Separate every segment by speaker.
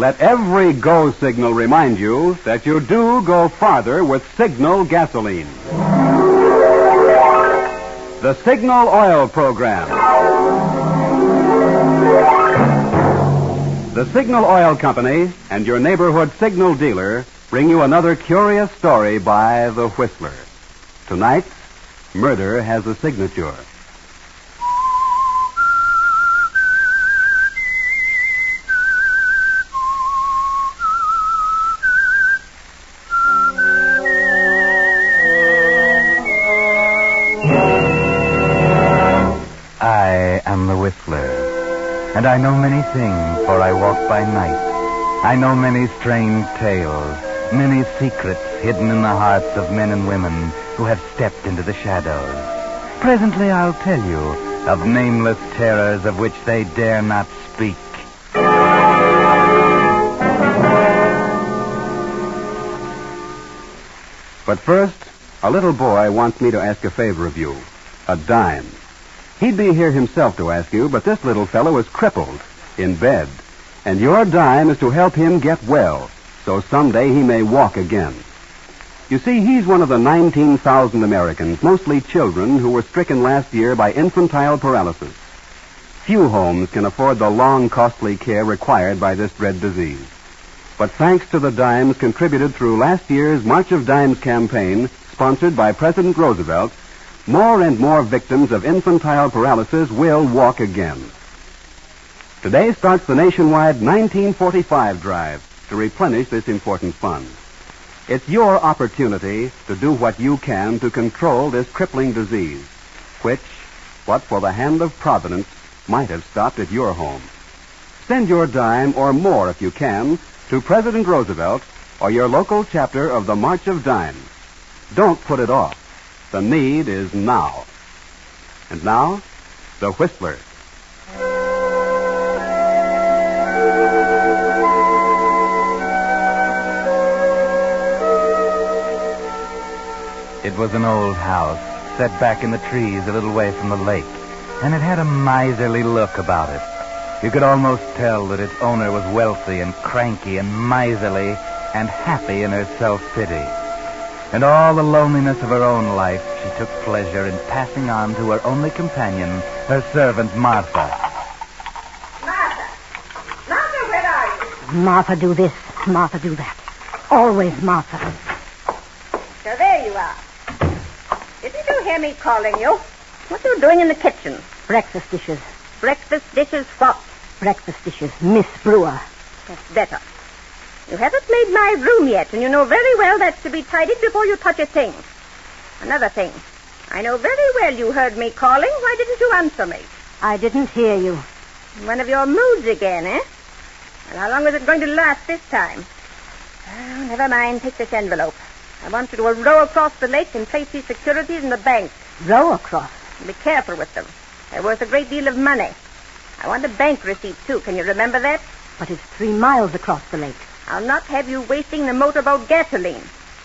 Speaker 1: Let every go signal remind you that you do go farther with Signal gasoline. The Signal Oil Program. The Signal Oil Company and your neighborhood signal dealer bring you another curious story by The Whistler. Tonight, murder has a signature.
Speaker 2: I am the Whistler, and I know many things, for I walk by night. I know many strange tales, many secrets hidden in the hearts of men and women who have stepped into the shadows. Presently I'll tell you of nameless terrors of which they dare not speak.
Speaker 1: But first, a little boy wants me to ask a favor of you. A dime. He'd be here himself to ask you, but this little fellow is crippled, in bed. And your dime is to help him get well, so someday he may walk again. You see, he's one of the 19,000 Americans, mostly children, who were stricken last year by infantile paralysis. Few homes can afford the long, costly care required by this dread disease. But thanks to the dimes contributed through last year's March of Dimes campaign, sponsored by President Roosevelt, more and more victims of infantile paralysis will walk again. Today starts the nationwide 1945 drive to replenish this important fund. It's your opportunity to do what you can to control this crippling disease, which, but for the hand of Providence, might have stopped at your home. Send your dime or more if you can to President Roosevelt or your local chapter of the March of Dimes. Don't put it off. The need is now. And now, The Whistler.
Speaker 2: It was an old house, set back in the trees a little way from the lake, and it had a miserly look about it. You could almost tell that its owner was wealthy and cranky and miserly and happy in her self-pity. And all the loneliness of her own life she took pleasure in passing on to her only companion, her servant, Martha.
Speaker 3: Martha! Martha, where are you?
Speaker 4: Martha do this, Martha do that. Always Martha.
Speaker 3: So there you are. Didn't you hear me calling you? What are you doing in the kitchen?
Speaker 4: Breakfast dishes.
Speaker 3: Breakfast dishes what?
Speaker 4: Breakfast dishes. Miss Brewer.
Speaker 3: That's better. You haven't made my room yet, and you know very well that's to be tidied before you touch a thing. Another thing. I know very well you heard me calling. Why didn't you answer me?
Speaker 4: I didn't hear you.
Speaker 3: One of your moods again, eh? Well, how long is it going to last this time? Oh, never mind. Take this envelope. I want you to row across the lake and place these securities in the bank.
Speaker 4: Row across?
Speaker 3: Be careful with them. They're worth a great deal of money. I want a bank receipt, too. Can you remember that?
Speaker 4: But it's 3 miles across the lake.
Speaker 3: I'll not have you wasting the motorboat gasoline.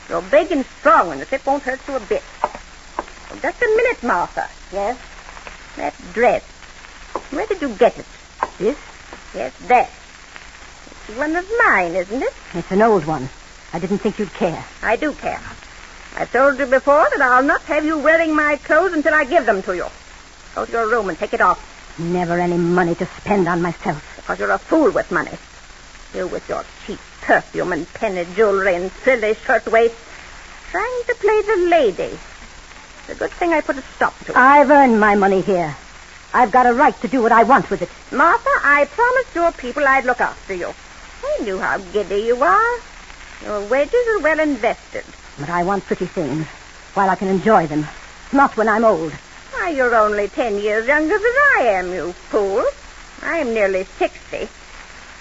Speaker 3: You're big and strong, and the trip won't hurt you a bit. Oh, just a minute, Martha.
Speaker 4: Yes?
Speaker 3: That dress. Where did you get it?
Speaker 4: This?
Speaker 3: Yes, that. It's one of mine, isn't it?
Speaker 4: It's an old one. I didn't think you'd care.
Speaker 3: I do care. I've told you before that I'll not have you wearing my clothes until I give them to you. Go to your room and take it off.
Speaker 4: Never any money to spend on myself.
Speaker 3: Because you're a fool with money. You with your cheap perfume and penny jewelry and frilly shirtwaist, trying to play the lady. It's a good thing I put a stop to it.
Speaker 4: I've earned my money here. I've got a right to do what I want with it.
Speaker 3: Martha, I promised your people I'd look after you. I knew how giddy you are. Your wages are well invested.
Speaker 4: But I want pretty things, while I can enjoy them. Not when I'm old.
Speaker 3: Why, you're only 10 years younger than I am, you fool. I'm nearly 60.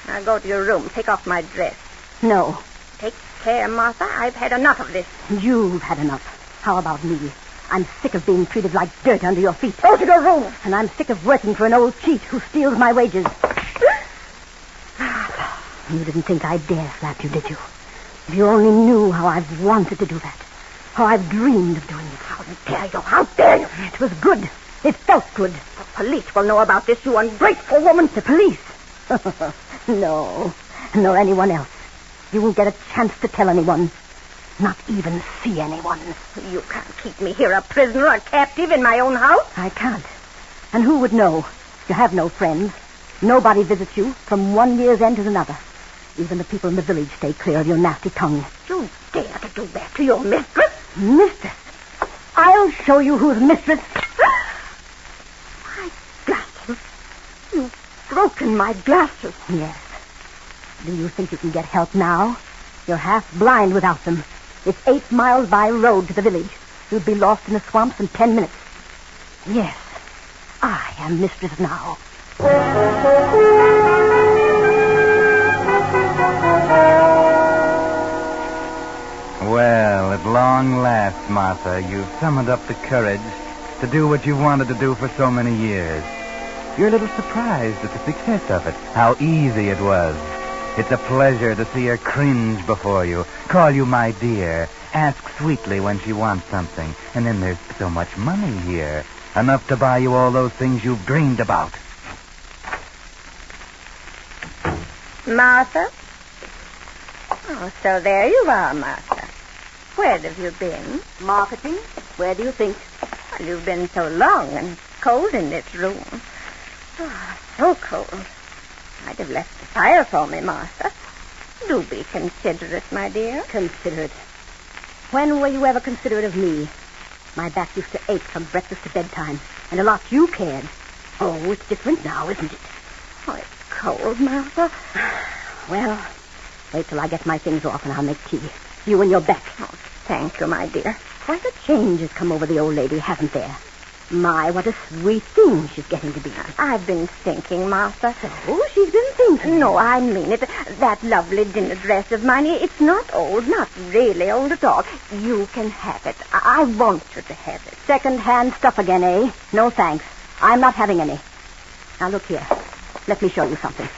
Speaker 3: Now go to your room. Take off my dress.
Speaker 4: No.
Speaker 3: Take care, Martha. I've had enough of this.
Speaker 4: You've had enough. How about me? I'm sick of being treated like dirt under your feet. Go to your room. And I'm sick of working for an old cheat who steals my wages. You didn't think I'd dare slap you, did you? If you only knew how I've wanted to do that. How I've dreamed of doing it. How dare you? How dare you? It was good. It felt good.
Speaker 3: The police will know about this, you ungrateful woman.
Speaker 4: The police? No. nor anyone else. You won't get a chance to tell anyone. Not even see anyone.
Speaker 3: You can't keep me here a prisoner, a captive in my own house.
Speaker 4: I can't. And who would know? You have no friends. Nobody visits you from one year's end to another. Even the people in the village stay clear of your nasty tongue.
Speaker 3: You dare to do that to your mistress?
Speaker 4: Mistress? I'll show you who's mistress.
Speaker 3: My glasses. You've broken my glasses.
Speaker 4: Yes. Do you think you can get help now? You're half blind without them. It's 8 miles by road to the village. You'd be lost in the swamps in 10 minutes. Yes, I am mistress now.
Speaker 2: Well, at long last, Martha, you've summoned up the courage to do what you wanted to do for so many years. You're a little surprised at the success of it, how easy it was. It's a pleasure to see her cringe before you, call you my dear, ask sweetly when she wants something. And then there's so much money here, enough to buy you all those things you've dreamed about.
Speaker 3: Martha? Oh, so there you are, Martha. Where have you been?
Speaker 4: Marketing? Where do you think?
Speaker 3: Well, you've been so long and cold in this room. Oh, so cold. I'd have left the fire for me, Martha. Do be considerate, my dear.
Speaker 4: Considerate? When were you ever considerate of me? My back used to ache from breakfast to bedtime, and a lot you cared. Oh, it's different now, isn't it?
Speaker 3: Oh, it's cold, Martha.
Speaker 4: Well, wait till I get my things off and I'll make tea. You and your back.
Speaker 3: Oh, thank you, my dear.
Speaker 4: Quite a change has come over the old lady, hasn't there? My, what a sweet thing she's getting to be.
Speaker 3: I've been thinking, Martha.
Speaker 4: Oh, she's been thinking.
Speaker 3: No, I mean it. That lovely dinner dress of mine, it's not old, not really old at all. You can have it. I want you to have it.
Speaker 4: Second-hand stuff again, eh? No thanks. I'm not having any. Now, look here. Let me show you something.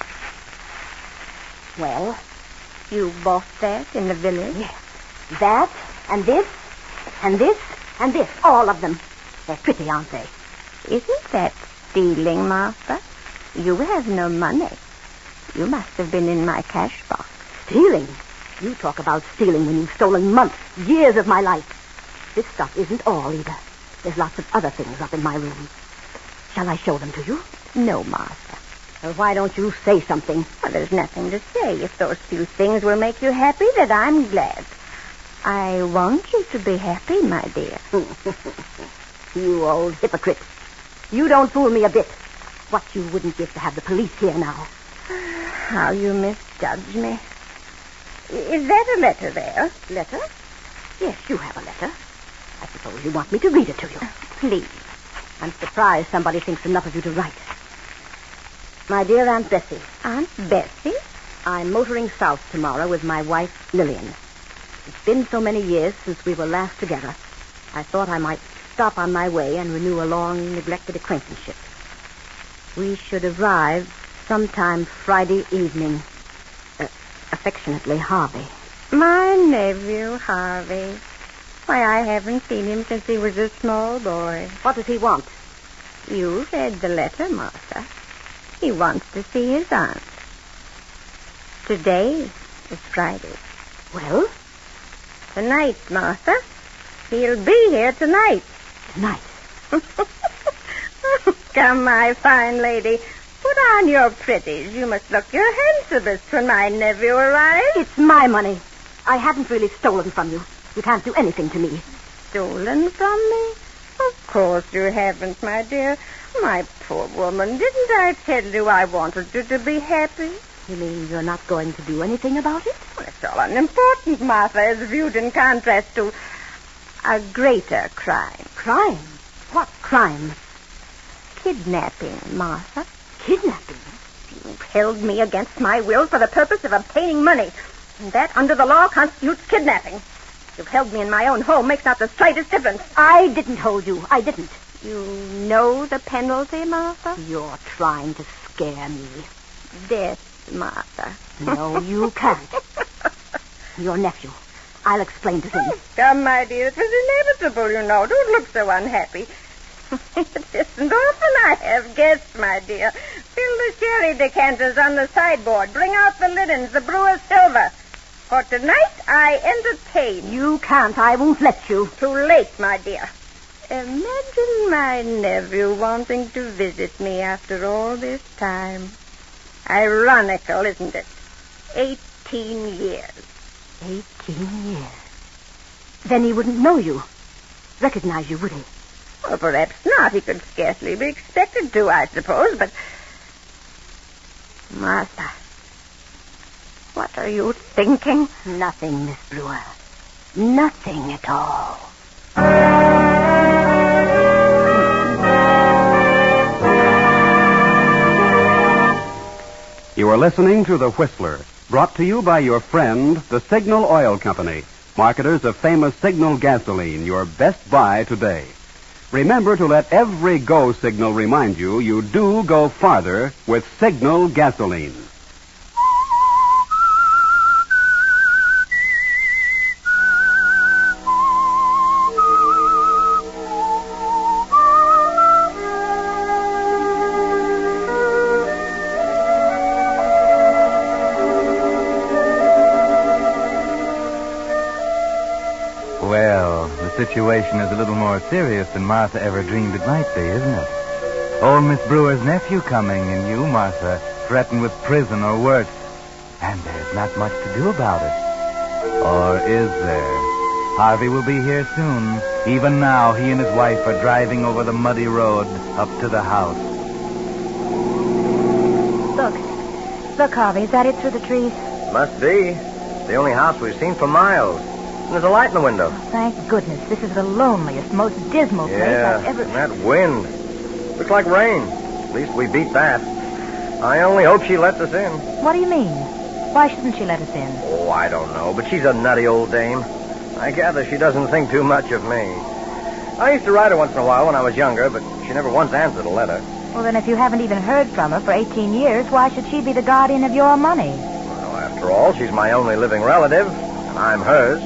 Speaker 4: Well?
Speaker 3: You bought that in the village?
Speaker 4: Yes. That, and this, and this, and this. All of them. They're pretty, aren't they?
Speaker 3: Isn't that stealing, Martha? You have no money. You must have been in my cash box.
Speaker 4: Stealing? You talk about stealing when you've stolen months, years of my life. This stuff isn't all, either. There's lots of other things up in my room. Shall I show them to you?
Speaker 3: No, Martha.
Speaker 4: Well, why don't you say something?
Speaker 3: Well, there's nothing to say. If those few things will make you happy, then I'm glad. I want you to be happy, my dear.
Speaker 4: You old hypocrite. You don't fool me a bit. What you wouldn't give to have the police here now.
Speaker 3: How you misjudge me. Is that a letter there?
Speaker 4: Letter? Yes, you have a letter. I suppose you want me to read it to you.
Speaker 3: Please.
Speaker 4: I'm surprised somebody thinks enough of you to write. My dear Aunt Bessie.
Speaker 3: Aunt Bessie?
Speaker 4: I'm motoring south tomorrow with my wife, Lillian. It's been so many years since we were last together. I thought I might stop on my way and renew a long, neglected acquaintanceship. We should arrive sometime Friday evening. Affectionately, Harvey.
Speaker 3: My nephew, Harvey. Why, I haven't seen him since he was a small boy.
Speaker 4: What does he want?
Speaker 3: You read the letter, Martha. He wants to see his aunt. Today is Friday.
Speaker 4: Well?
Speaker 3: Tonight, Martha. He'll be here tonight.
Speaker 4: Tonight?
Speaker 3: Come, my fine lady. Put on your pretties. You must look your handsomest when my nephew arrives.
Speaker 4: It's my money. I haven't really stolen from you. You can't do anything to me.
Speaker 3: Stolen from me? Of course you haven't, my dear. My poor woman, didn't I tell you I wanted you to be happy?
Speaker 4: You mean you're not going to do anything about it?
Speaker 3: Well, it's all unimportant, Martha, as viewed in contrast to a greater crime.
Speaker 4: Crime? What crime?
Speaker 3: Kidnapping, Martha.
Speaker 4: Kidnapping?
Speaker 3: You held me against my will for the purpose of obtaining money. And that, under the law, constitutes kidnapping. You've held me in my own home makes not the slightest difference.
Speaker 4: I didn't hold you. I didn't.
Speaker 3: You know the penalty, Martha?
Speaker 4: You're trying to scare me.
Speaker 3: Death, Martha.
Speaker 4: No, you can't. Your nephew. I'll explain to him.
Speaker 3: Come, my dear. It was inevitable, you know. Don't look so unhappy. It isn't often I have guests, my dear. Fill the sherry decanters on the sideboard. Bring out the linens, the brewer's silver. For tonight, I entertain.
Speaker 4: You can't. I won't let you.
Speaker 3: Too late, my dear. Imagine my nephew wanting to visit me after all this time. Ironical, isn't it? 18 years.
Speaker 4: 18 years. Then he wouldn't know you. Recognize you, would he?
Speaker 3: Well, perhaps not. He could scarcely be expected to, I suppose, but... Martha, what are you thinking?
Speaker 4: Nothing, Miss Brewer. Nothing at all.
Speaker 1: You are listening to The Whistler, brought to you by your friend, the Signal Oil Company, marketers of famous Signal gasoline, your best buy today. Remember to let every go signal remind you you do go farther with Signal gasoline.
Speaker 2: Well, the situation is a little more serious than Martha ever dreamed it might be, isn't it? Old Miss Brewer's nephew coming, and you, Martha, threatened with prison or worse. And there's not much to do about it. Or is there? Harvey will be here soon. Even now, he and his wife are driving over the muddy road up to the house.
Speaker 4: Look, Harvey, is that it through the trees?
Speaker 5: Must be. It's the only house we've seen for miles. And there's a light in the window.
Speaker 4: Oh, thank goodness. This is the loneliest, most dismal place I've ever...
Speaker 5: and that wind. Looks like rain. At least we beat that. I only hope she lets us in.
Speaker 4: What do you mean? Why shouldn't she let us in?
Speaker 5: Oh, I don't know, but she's a nutty old dame. I gather she doesn't think too much of me. I used to ride her once in a while when I was younger, but she never once answered a letter.
Speaker 4: Well, then if you haven't even heard from her for 18 years, why should she be the guardian of your money?
Speaker 5: Well, after all, she's my only living relative, and I'm hers.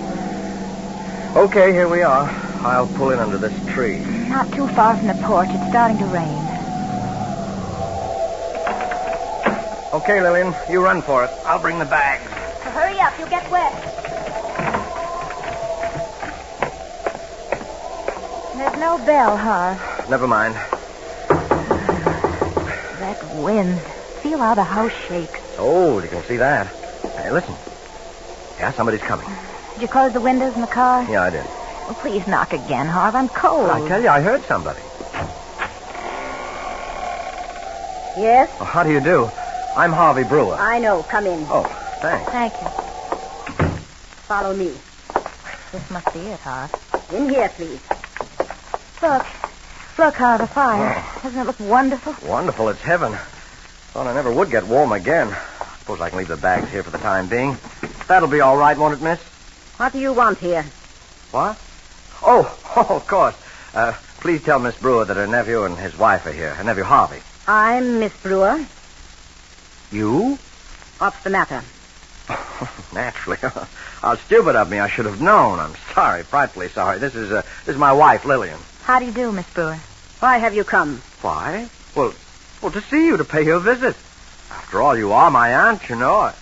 Speaker 5: Okay, here we are. I'll pull in under this tree.
Speaker 4: Not too far from the porch. It's starting to rain.
Speaker 5: Okay, Lillian, you run for it. I'll bring the bags.
Speaker 4: So hurry up. You'll get wet. There's no bell, Harv.
Speaker 5: Never mind.
Speaker 4: That wind. Feel how the house shakes.
Speaker 5: Oh, you can see that. Hey, listen. Yeah, somebody's coming.
Speaker 4: Did you close the windows in the car?
Speaker 5: Yeah, I did.
Speaker 4: Well, please knock again, Harv. I'm cold.
Speaker 5: I tell you, I heard somebody.
Speaker 3: Yes?
Speaker 5: Well, how do you do? I'm Harvey Brewer.
Speaker 3: I know. Come in.
Speaker 5: Oh, thanks.
Speaker 4: Thank you.
Speaker 3: Follow me.
Speaker 4: This must be it, Harv.
Speaker 3: In here, please.
Speaker 4: Look, Harv, a fire. Doesn't it look wonderful?
Speaker 5: Wonderful. It's heaven. Thought I never would get warm again. Suppose I can leave the bags here for the time being. That'll be all right, won't it, miss?
Speaker 3: What do you want here?
Speaker 5: What? Oh, of course. Please tell Miss Brewer that her nephew and his wife are here. Her nephew, Harvey.
Speaker 3: I'm Miss Brewer.
Speaker 5: You?
Speaker 3: What's the matter?
Speaker 5: Naturally. How stupid of me. I should have known. I'm sorry, frightfully sorry. This is my wife, Lillian.
Speaker 4: How do you do, Miss Brewer?
Speaker 3: Why have you come?
Speaker 5: Why? Well, to see you, to pay you a visit. After all, you are my aunt, you know.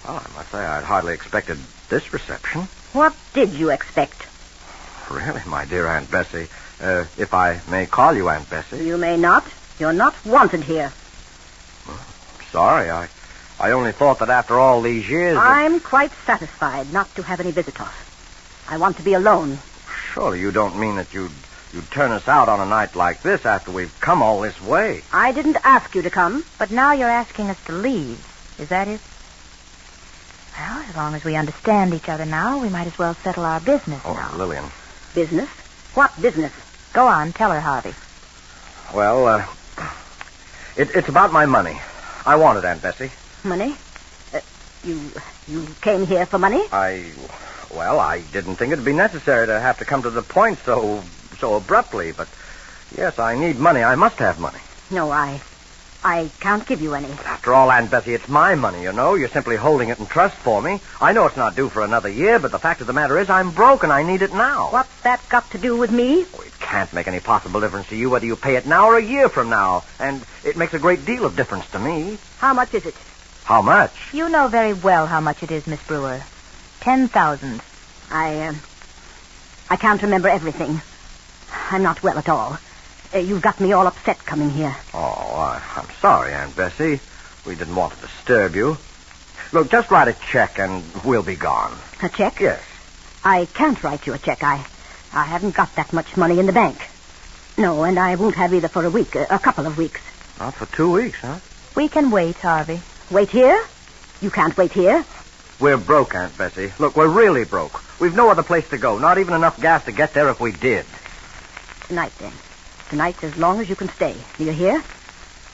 Speaker 5: Well, I must say I'd hardly expected this reception.
Speaker 3: What did you expect?
Speaker 5: Really, my dear Aunt Bessie. If I may call you Aunt Bessie.
Speaker 3: You may not. You're not wanted here.
Speaker 5: Sorry, I only thought that after all these years...
Speaker 3: I'm quite satisfied not to have any visitors. I want to be alone.
Speaker 5: Surely you don't mean that you'd turn us out on a night like this after we've come all this way.
Speaker 3: I didn't ask you to come.
Speaker 4: But now you're asking us to leave. Is that it? Well, as long as we understand each other now, we might as well settle our business now.
Speaker 5: Oh, Lillian.
Speaker 3: Business? What business?
Speaker 4: Go on, tell her, Harvey.
Speaker 5: Well, it's about my money. I want it, Aunt Bessie.
Speaker 3: Money? You came here for money?
Speaker 5: I didn't think it'd be necessary to have to come to the point so abruptly, but yes, I need money. I must have money.
Speaker 3: No, I can't give you any.
Speaker 5: After all, Aunt Bessie, it's my money, you know. You're simply holding it in trust for me. I know it's not due for another year, but the fact of the matter is I'm broke and I need it now.
Speaker 3: What's that got to do with me?
Speaker 5: Oh, it can't make any possible difference to you whether you pay it now or a year from now. And it makes a great deal of difference to me.
Speaker 4: How much is it?
Speaker 5: How much?
Speaker 6: You know very well how much it is, Miss Brewer. 10,000.
Speaker 4: I can't remember everything. I'm not well at all. You've got me all upset coming here.
Speaker 5: Oh, I'm sorry, Aunt Bessie. We didn't want to disturb you. Look, just write a check and we'll be gone.
Speaker 4: A check?
Speaker 5: Yes.
Speaker 4: I can't write you a check. I haven't got that much money in the bank. No, and I won't have either for a week, a couple of weeks.
Speaker 5: Not for 2 weeks, huh?
Speaker 6: We can wait, Harvey.
Speaker 4: Wait here? You can't wait here.
Speaker 5: We're broke, Aunt Bessie. Look, we're really broke. We've no other place to go, not even enough gas to get there if we did.
Speaker 4: Tonight, then. Tonight's as long as you can stay. Do you hear?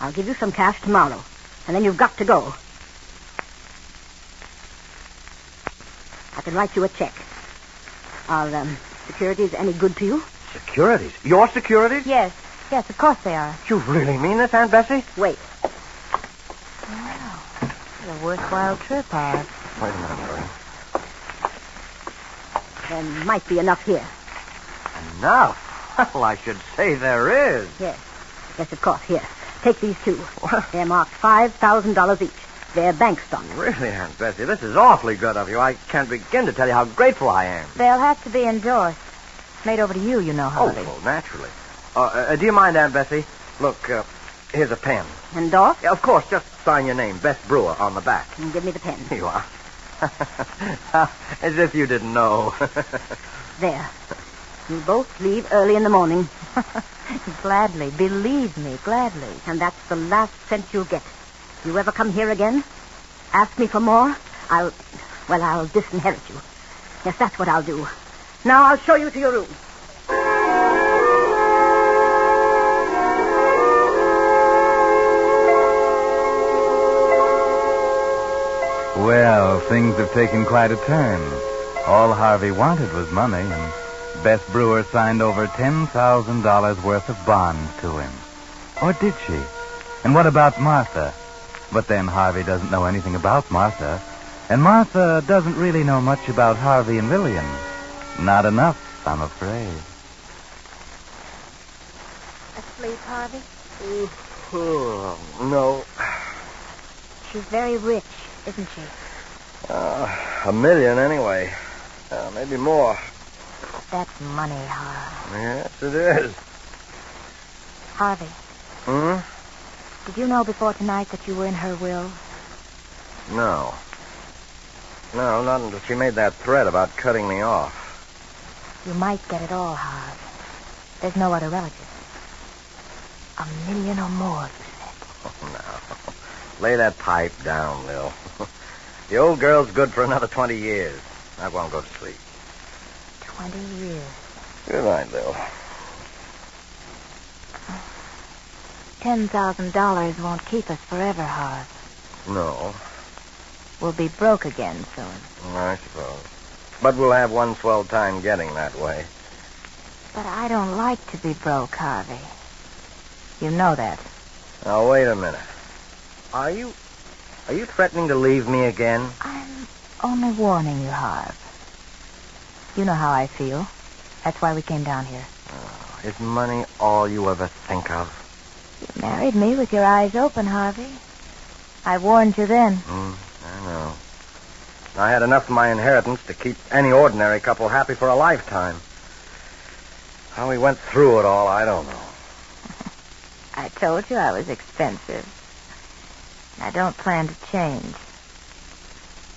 Speaker 4: I'll give you some cash tomorrow, and then you've got to go. I can write you a check. Are securities any good to you?
Speaker 5: Securities? Your securities?
Speaker 6: Yes, of course they are.
Speaker 5: You really mean this, Aunt Bessie?
Speaker 4: Wait.
Speaker 6: Wow. It's a worthwhile trip, Harv.
Speaker 5: Wait a minute, Mary.
Speaker 4: There might be enough here.
Speaker 5: Enough? Well, I should say there is.
Speaker 4: Yes, of course. Here, take these two. They're marked $5,000 each. They're bank stock.
Speaker 5: Really, Aunt Bessie, this is awfully good of you. I can't begin to tell you how grateful I am.
Speaker 6: They'll have to be endorsed. Made over to you, you know, Harvey.
Speaker 5: Oh, naturally. Do you mind, Aunt Bessie? Look, here's a pen.
Speaker 4: Endorsed?
Speaker 5: Yeah, of course, just sign your name, Bess Brewer, on the back.
Speaker 4: And give me the pen.
Speaker 5: Here you are. As if you didn't know.
Speaker 4: There. You both leave early in the morning.
Speaker 6: Gladly. Believe me, gladly.
Speaker 4: And that's the last cent you'll get. You ever come here again? Ask me for more? I'll disinherit you. Yes, that's what I'll do. Now I'll show you to your room.
Speaker 2: Well, things have taken quite a turn. All Harvey wanted was money, and Bess Brewer signed over $10,000 worth of bonds to him. Or did she? And what about Martha? But then Harvey doesn't know anything about Martha, and Martha doesn't really know much about Harvey and Lillian. Not enough, I'm afraid.
Speaker 6: Asleep, Harvey?
Speaker 5: No.
Speaker 6: She's very rich, isn't she?
Speaker 5: $1 million anyway. Maybe more.
Speaker 6: That's money, Harv.
Speaker 5: Yes, it is.
Speaker 6: Harvey.
Speaker 5: Hmm?
Speaker 6: Did you know before tonight that you were in her will?
Speaker 5: No. No, not until she made that threat about cutting me off.
Speaker 6: You might get it all, Harv. There's no other relative. $1 million or more, you said.
Speaker 5: Oh, no. Lay that pipe down, Lil. The old girl's good for another 20 years. I won't go to sleep.
Speaker 6: 20 years.
Speaker 5: Good night, Lil.
Speaker 6: $10,000 won't keep us forever, Harv.
Speaker 5: No,
Speaker 6: We'll be broke again soon.
Speaker 5: I suppose. But we'll have one swell time getting that way.
Speaker 6: But I don't like to be broke, Harvey. You know that.
Speaker 5: Now, wait a minute. Are you threatening to leave me again?
Speaker 6: I'm only warning you, Harv. You know how I feel. That's why we came down here.
Speaker 5: Oh, is money all you ever think of?
Speaker 6: You married me with your eyes open, Harvey. I warned you then.
Speaker 5: I know. I had enough of my inheritance to keep any ordinary couple happy for a lifetime. How we went through it all, I don't know.
Speaker 6: I told you I was expensive. I don't plan to change.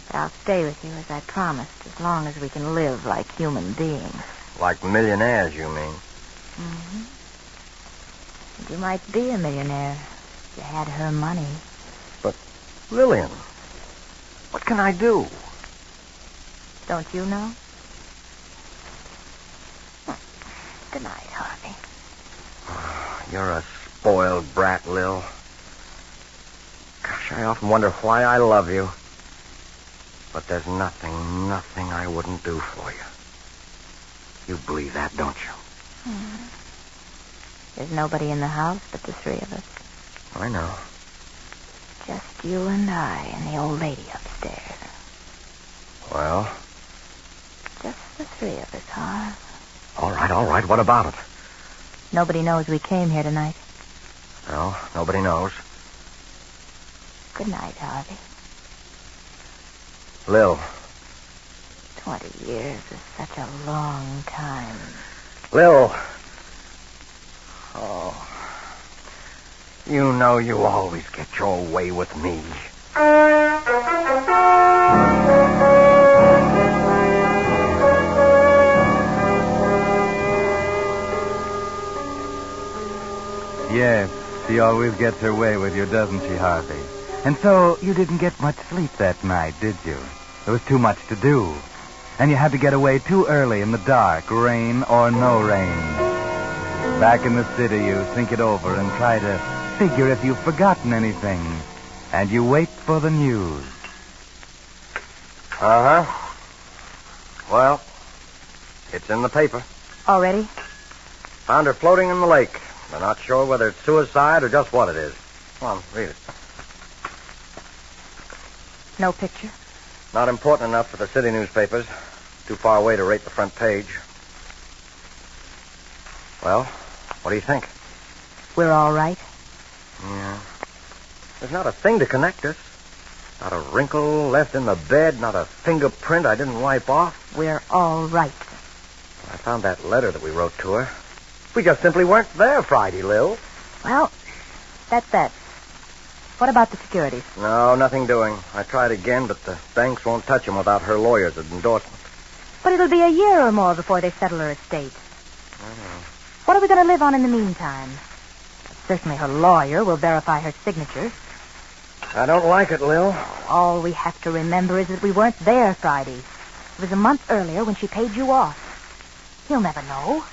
Speaker 6: But I'll stay with you as I promised, as long as we can live like human beings.
Speaker 5: Like millionaires, you mean?
Speaker 6: Mm-hmm. And you might be a millionaire if you had her money.
Speaker 5: But, Lillian, what can I do?
Speaker 6: Don't you know? Good night, Harvey.
Speaker 5: You're a spoiled brat, Lil. Gosh, I often wonder why I love you. But there's nothing I wouldn't do for you. You believe that, don't you?
Speaker 6: Mm. There's nobody in the house but the three of us.
Speaker 5: I know.
Speaker 6: Just you and I and the old lady upstairs.
Speaker 5: Well?
Speaker 6: Just the three of us, Harv.
Speaker 5: All right. What about it?
Speaker 6: Nobody knows we came here tonight.
Speaker 5: No, nobody knows.
Speaker 6: Good night, Harvey.
Speaker 5: Lil.
Speaker 6: 20 years is such a long time.
Speaker 5: Lil. Oh. You know you always get your way with me.
Speaker 2: Yes, she always gets her way with you, doesn't she, Harvey? And so you didn't get much sleep that night, did you? There was too much to do. And you had to get away too early in the dark, rain or no rain. Back in the city, you think it over and try to figure if you've forgotten anything. And you wait for the news.
Speaker 5: Uh-huh. Well, it's in the paper.
Speaker 6: Already?
Speaker 5: Found her floating in the lake. They're not sure whether it's suicide or just what it is. Come on, read it.
Speaker 6: No picture?
Speaker 5: Not important enough for the city newspapers. Too far away to rate the front page. Well, what do you think?
Speaker 6: We're all right.
Speaker 5: Yeah. There's not a thing to connect us. Not a wrinkle left in the bed, not a fingerprint I didn't wipe off.
Speaker 6: We're all right.
Speaker 5: I found that letter that we wrote to her. We just simply weren't there Friday, Lil.
Speaker 6: Well, that's that. What about the securities?
Speaker 5: No, nothing doing. I tried again, but the banks won't touch them without her lawyer's endorsement.
Speaker 6: But it'll be a year or more before they settle her estate.
Speaker 5: I know.
Speaker 6: What are we going to live on in the meantime? Certainly her lawyer will verify her signature.
Speaker 5: I don't like it, Lil.
Speaker 6: All we have to remember is that we weren't there Friday. It was a month earlier when she paid you off. He'll never know.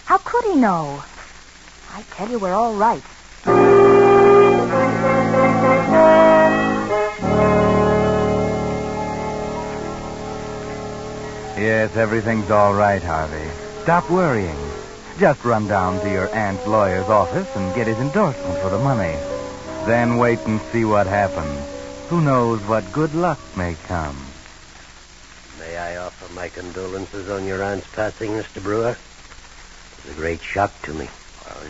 Speaker 6: How could he know? I tell you, we're all right.
Speaker 2: Yes, everything's all right, Harvey. Stop worrying. Just run down to your aunt's lawyer's office and get his endorsement for the money. Then wait and see what happens. Who knows what good luck may come.
Speaker 7: May I offer my condolences on your aunt's passing, Mr. Brewer? It was a great shock to me.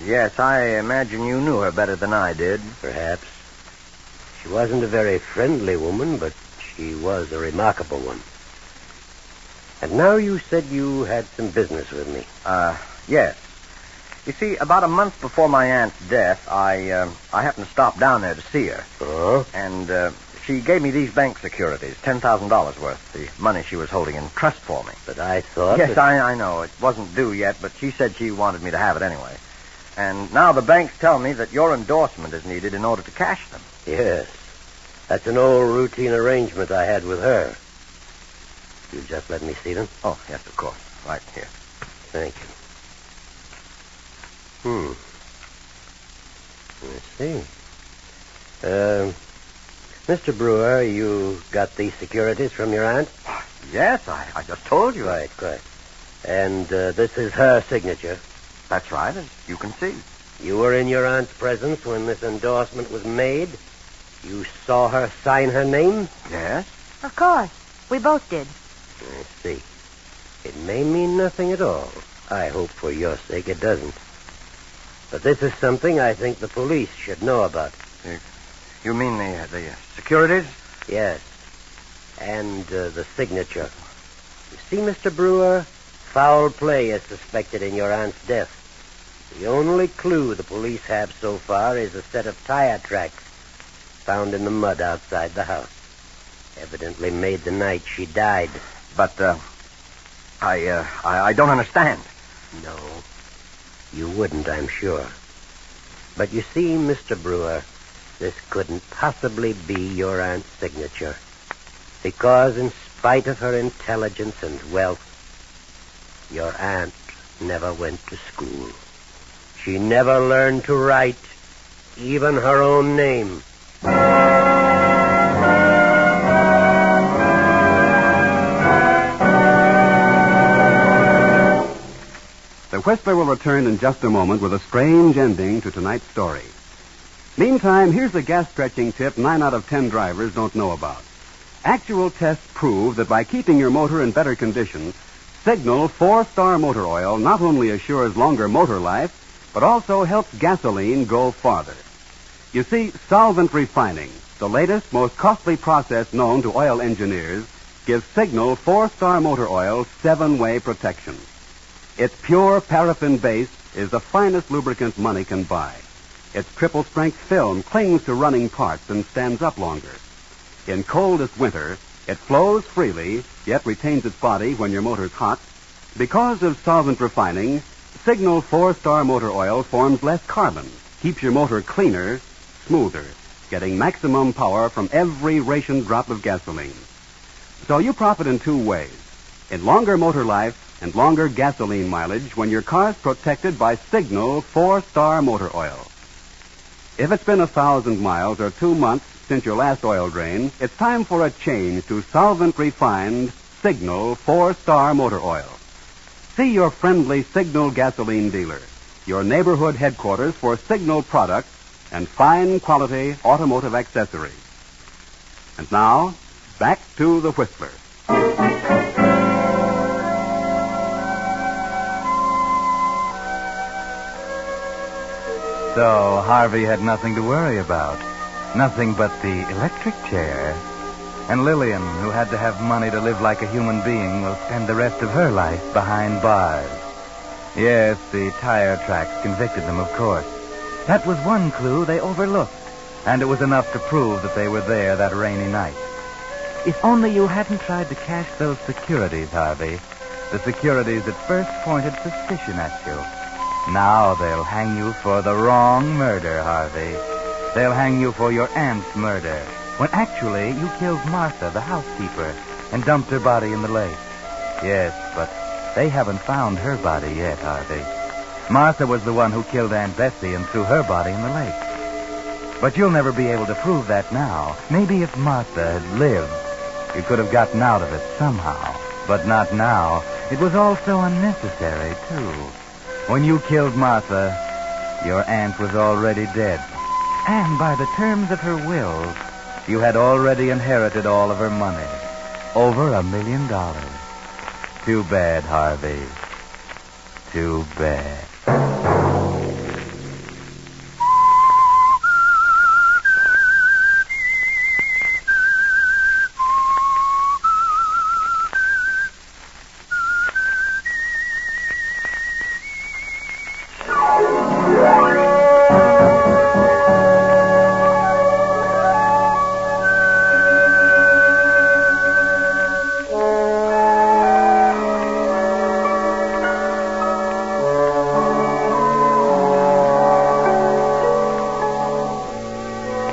Speaker 5: Yes, I imagine you knew her better than I did.
Speaker 7: Perhaps. She wasn't a very friendly woman, but she was a remarkable one. And now you said you had some business with me.
Speaker 5: Yes. You see, about a month before my aunt's death, I happened to stop down there to see her.
Speaker 7: Oh?
Speaker 5: And she gave me these bank securities, $10,000 worth, the money she was holding in trust for me.
Speaker 7: But I thought...
Speaker 5: Yes, I know. It wasn't due yet, but she said she wanted me to have it anyway. And now the banks tell me that your endorsement is needed in order to cash them.
Speaker 7: Yes. That's an old routine arrangement I had with her. You just let me see them?
Speaker 5: Oh, yes, of course. Right here.
Speaker 7: Thank you. Let's see. Mr. Brewer, you got these securities from your aunt?
Speaker 5: Yes, I just told you.
Speaker 7: Right. And this is her signature.
Speaker 5: That's right, as you can see.
Speaker 7: You were in your aunt's presence when this endorsement was made? You saw her sign her name?
Speaker 5: Yes.
Speaker 6: Of course. We both did.
Speaker 7: I see. It may mean nothing at all. I hope for your sake it doesn't. But this is something I think the police should know about.
Speaker 5: You mean the securities?
Speaker 7: Yes. And the signature. You see, Mr. Brewer, foul play is suspected in your aunt's death. The only clue the police have so far is a set of tire tracks found in the mud outside the house. Evidently made the night she died.
Speaker 5: But, I don't understand.
Speaker 7: No, you wouldn't, I'm sure. But you see, Mr. Brewer, this couldn't possibly be your aunt's signature. Because in spite of her intelligence and wealth, your aunt never went to school. She never learned to write even her own name.
Speaker 1: The Whistler will return in just a moment with a strange ending to tonight's story. Meantime, here's a gas-stretching tip 9 out of 10 drivers don't know about. Actual tests prove that by keeping your motor in better condition, Signal 4-Star Motor Oil not only assures longer motor life, but also helps gasoline go farther. You see, solvent refining, the latest, most costly process known to oil engineers, gives Signal 4-Star Motor Oil 7-way protection. Its pure paraffin base is the finest lubricant money can buy. Its triple-strength film clings to running parts and stands up longer. In coldest winter, it flows freely, yet retains its body when your motor's hot. Because of solvent refining, Signal 4-Star Motor Oil forms less carbon, keeps your motor cleaner, smoother, getting maximum power from every ration drop of gasoline. So you profit in 2 ways. In longer motor life and longer gasoline mileage when your car's protected by Signal 4-Star Motor Oil. If it's been 1,000 miles or 2 months since your last oil drain, it's time for a change to solvent-refined Signal 4-Star Motor Oil. See your friendly Signal gasoline dealer, your neighborhood headquarters for Signal products and fine quality automotive accessories. And now, back to the Whistler.
Speaker 2: So Harvey had nothing to worry about. Nothing but the electric chair. And Lillian, who had to have money to live like a human being, will spend the rest of her life behind bars. Yes, the tire tracks convicted them, of course. That was one clue they overlooked, and it was enough to prove that they were there that rainy night. If only you hadn't tried to cash those securities, Harvey. The securities that first pointed suspicion at you. Now they'll hang you for the wrong murder, Harvey. They'll hang you for your aunt's murder, when actually you killed Martha, the housekeeper, and dumped her body in the lake. Yes, but they haven't found her body yet, Harvey. Martha was the one who killed Aunt Bessie and threw her body in the lake. But you'll never be able to prove that now. Maybe if Martha had lived, you could have gotten out of it somehow. But not now. It was all so unnecessary, too. When you killed Martha, your aunt was already dead. And by the terms of her will, you had already inherited all of her money. Over $1 million. Too bad, Harvey. Too bad.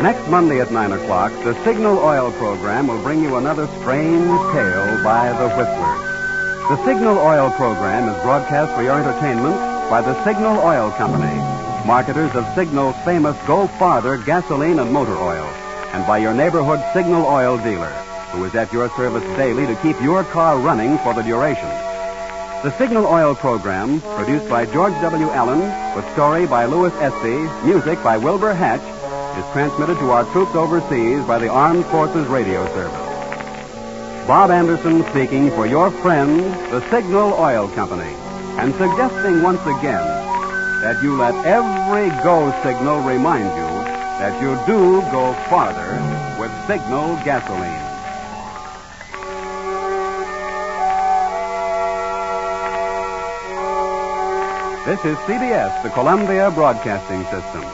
Speaker 1: Next Monday at 9 o'clock, the Signal Oil program will bring you another strange tale by the Whistler. The Signal Oil program is broadcast for your entertainment by the Signal Oil Company, marketers of Signal's famous Go Farther gasoline and motor oil, and by your neighborhood Signal Oil dealer, who is at your service daily to keep your car running for the duration. The Signal Oil program, produced by George W. Allen, with story by Louis Espy, music by Wilbur Hatch, is transmitted to our troops overseas by the Armed Forces Radio Service. Bob Anderson speaking for your friend, the Signal Oil Company, and suggesting once again that you let every go signal remind you that you do go farther with Signal gasoline. This is CBS, the Columbia Broadcasting System.